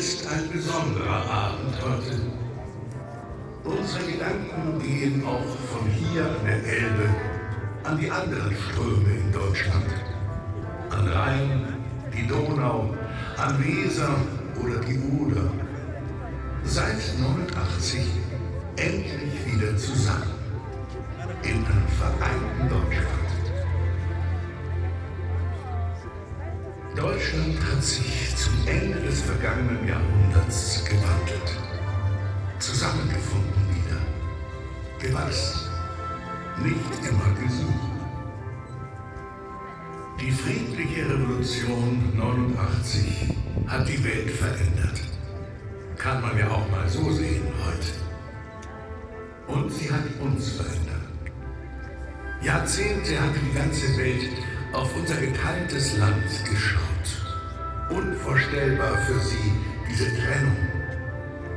ist ein besonderer Abend heute. Unsere Gedanken gehen auch von hier an der Elbe an die anderen Ströme in Deutschland. An Rhein, die Donau, an Weser oder die Oder. Seit 89 endlich wieder zusammen. In einem vereinten Deutschland. Deutschland hat sich zum Ende des vergangenen Jahrhunderts gewandelt. Zusammengefunden wieder. Gewachsen. Nicht immer gesucht. Die friedliche Revolution 89 hat die Welt verändert. Kann man ja auch mal so sehen heute. Und sie hat uns verändert. Jahrzehnte hat die ganze Welt auf unser geteiltes Land geschaut. Unvorstellbar für sie diese Trennung.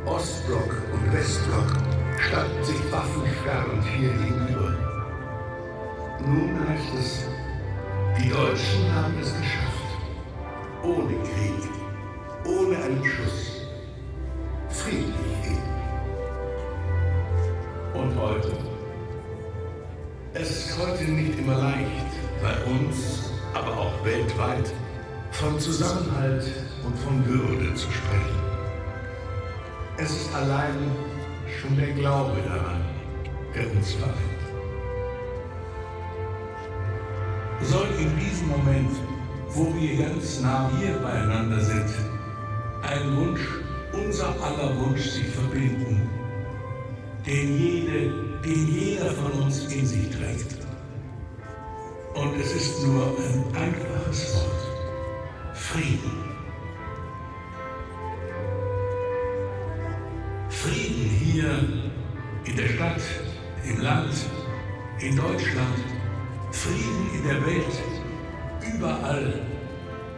Ostblock und Westblock standen sich waffensperrend hier gegenüber. Nun heißt es, die Deutschen haben es geschafft. Ohne Krieg, ohne einen Schuss. Friedlich eben. Und heute? Es ist heute nicht immer leicht, bei uns, aber auch weltweit, von Zusammenhalt und von Würde zu sprechen. Es ist allein schon der Glaube daran, der uns vereint. Soll in diesem Moment, wo wir ganz nah hier beieinander sind, ein Wunsch, unser aller Wunsch sich verbinden, den jeder von uns in sich trägt. Und es ist nur ein einfaches Wort. Frieden. Frieden hier in der Stadt, im Land, in Deutschland, Frieden in der Welt, überall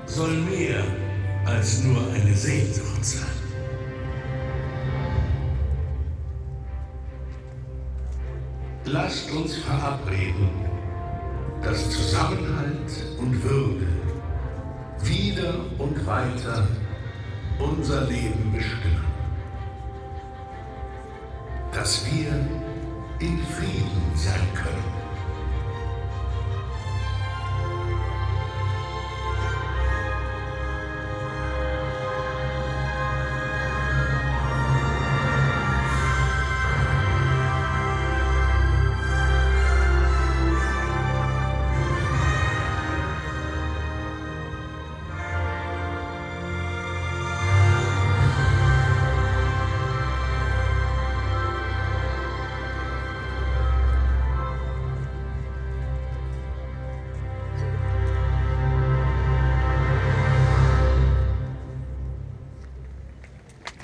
soll mehr als nur eine Sehnsucht sein. Lasst uns verabreden, dass Zusammenhalt und Würde wieder und weiter unser Leben bestimmen. Dass wir in Frieden sein können.